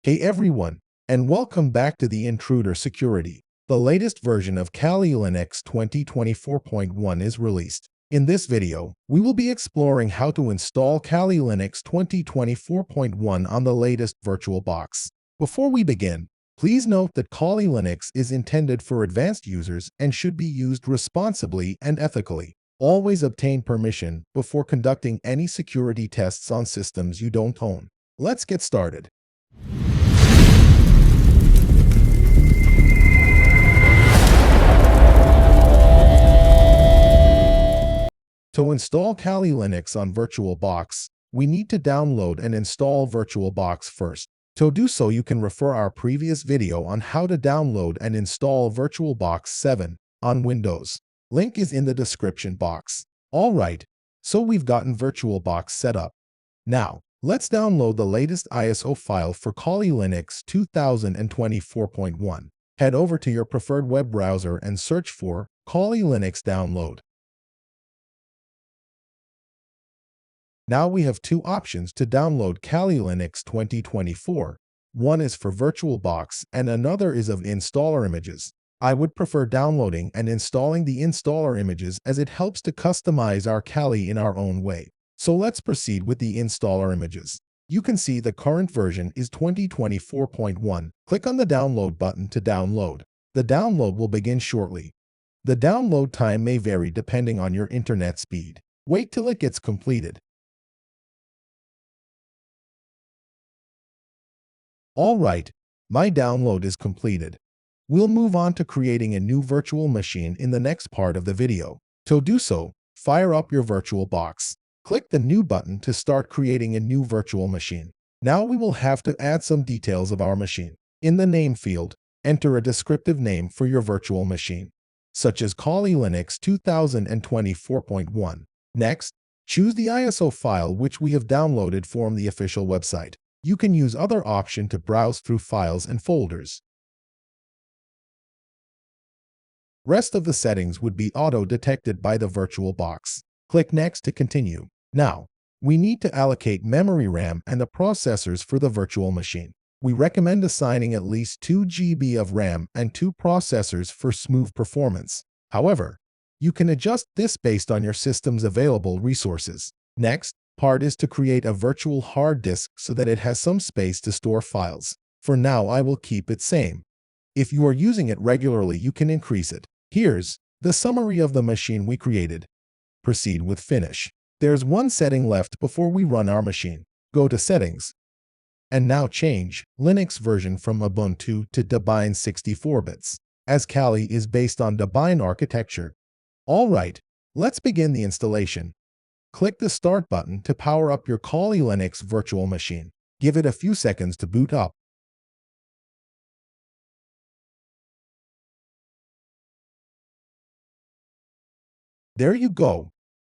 Hey everyone, and welcome back to the Intruder Security. The latest version of Kali Linux 2024.1 is released. In this video, we will be exploring how to install Kali Linux 2024.1 on the latest VirtualBox. Before we begin, please note that Kali Linux is intended for advanced users and should be used responsibly and ethically. Always obtain permission before conducting any security tests on systems you don't own. Let's get started. To install Kali Linux on VirtualBox, we need to download and install VirtualBox first. To do so, you can refer our previous video on how to download and install VirtualBox 7 on Windows. Link is in the description box. Alright, so we've gotten VirtualBox set up. Now, let's download the latest ISO file for Kali Linux 2024.1. Head over to your preferred web browser and search for Kali Linux download. Now we have two options to download Kali Linux 2024. One is for VirtualBox and another is of installer images. I would prefer downloading and installing the installer images as it helps to customize our Kali in our own way. So let's proceed with the installer images. You can see the current version is 2024.1. Click on the download button to download. The download will begin shortly. The download time may vary depending on your internet speed. Wait till it gets completed. Alright, my download is completed. We'll move on to creating a new virtual machine in the next part of the video. To do so, fire up your VirtualBox. Click the New button to start creating a new virtual machine. Now we will have to add some details of our machine. In the name field, enter a descriptive name for your virtual machine, such as Kali Linux 2024.1. Next, choose the ISO file which we have downloaded from the official website. You can use other option to browse through files and folders. Rest of the settings would be auto-detected by the VirtualBox. Click Next to continue. Now, we need to allocate memory RAM and the processors for the virtual machine. We recommend assigning at least 2 GB of RAM and 2 processors for smooth performance. However, you can adjust this based on your system's available resources. Next part is to create a virtual hard disk so that it has some space to store files. For now, I will keep it same. If you are using it regularly, you can increase it. Here's the summary of the machine we created. Proceed with Finish. There's one setting left before we run our machine. Go to Settings. And now change Linux version from Ubuntu to Debian 64 bits, as Kali is based on Debian architecture. Alright, let's begin the installation. Click the Start button to power up your Kali Linux virtual machine. Give it a few seconds to boot up. There you go.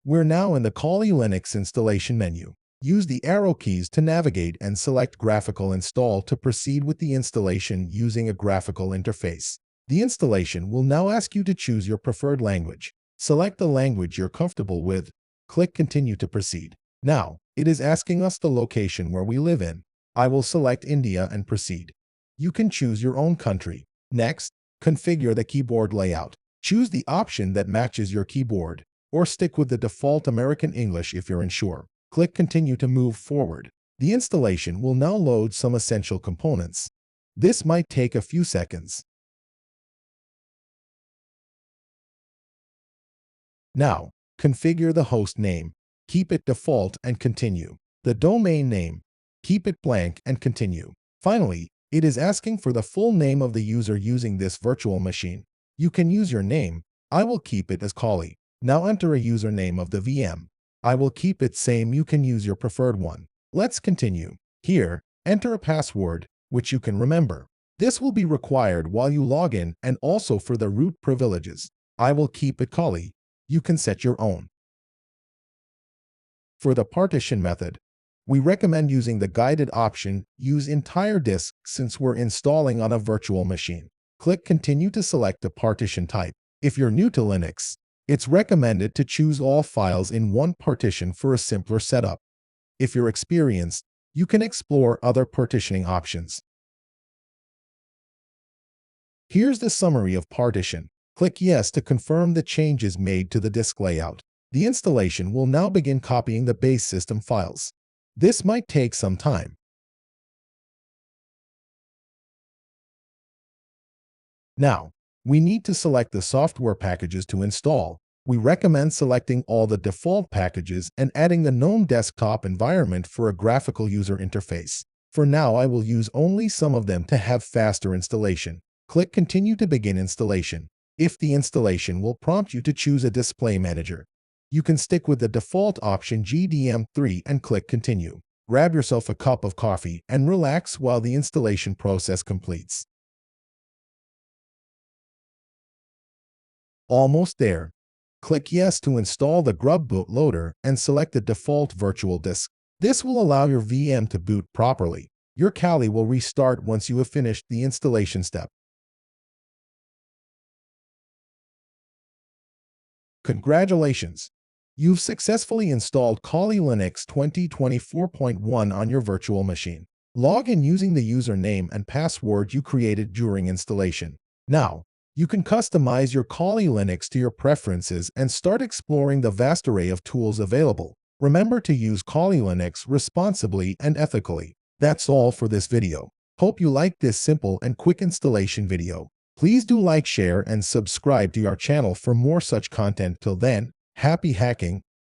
We're now in the Kali Linux installation menu. Use the arrow keys to navigate and select Graphical Install to proceed with the installation using a graphical interface. The installation will now ask you to choose your preferred language. Select the language you're comfortable with. Click Continue to proceed. Now, it is asking us the location where we live in. I will select India and proceed. You can choose your own country. Next, configure the keyboard layout. Choose the option that matches your keyboard, or stick with the default American English if you're unsure. Click Continue to move forward. The installation will now load some essential components. This might take a few seconds. Now, configure the host name. Keep it default and continue. The domain name. Keep it blank and continue. Finally, it is asking for the full name of the user using this virtual machine. You can use your name. I will keep it as Kali. Now enter a username of the VM. I will keep it same. You can use your preferred one. Let's continue. Here, enter a password, which you can remember. This will be required while you log in and also for the root privileges. I will keep it Kali. You can set your own. For the partition method, we recommend using the guided option. Use entire disk since we're installing on a virtual machine. Click Continue to select a partition type. If you're new to Linux, it's recommended to choose all files in one partition for a simpler setup. If you're experienced, you can explore other partitioning options. Here's the summary of Partition. Click Yes to confirm the changes made to the disk layout. The installation will now begin copying the base system files. This might take some time. Now, we need to select the software packages to install. We recommend selecting all the default packages and adding the GNOME desktop environment for a graphical user interface. For now, I will use only some of them to have faster installation. Click Continue to begin installation. If the installation will prompt you to choose a display manager, you can stick with the default option GDM3 and click Continue. Grab yourself a cup of coffee and relax while the installation process completes. Almost there. Click Yes to install the Grub bootloader and select the default virtual disk. This will allow your VM to boot properly. Your Kali will restart once you have finished the installation step. Congratulations! You've successfully installed Kali Linux 2024.1 on your virtual machine. Log in using the username and password you created during installation. Now, you can customize your Kali Linux to your preferences and start exploring the vast array of tools available. Remember to use Kali Linux responsibly and ethically. That's all for this video. Hope you liked this simple and quick installation video. Please do like, share, and subscribe to our channel for more such content. Till then, happy hacking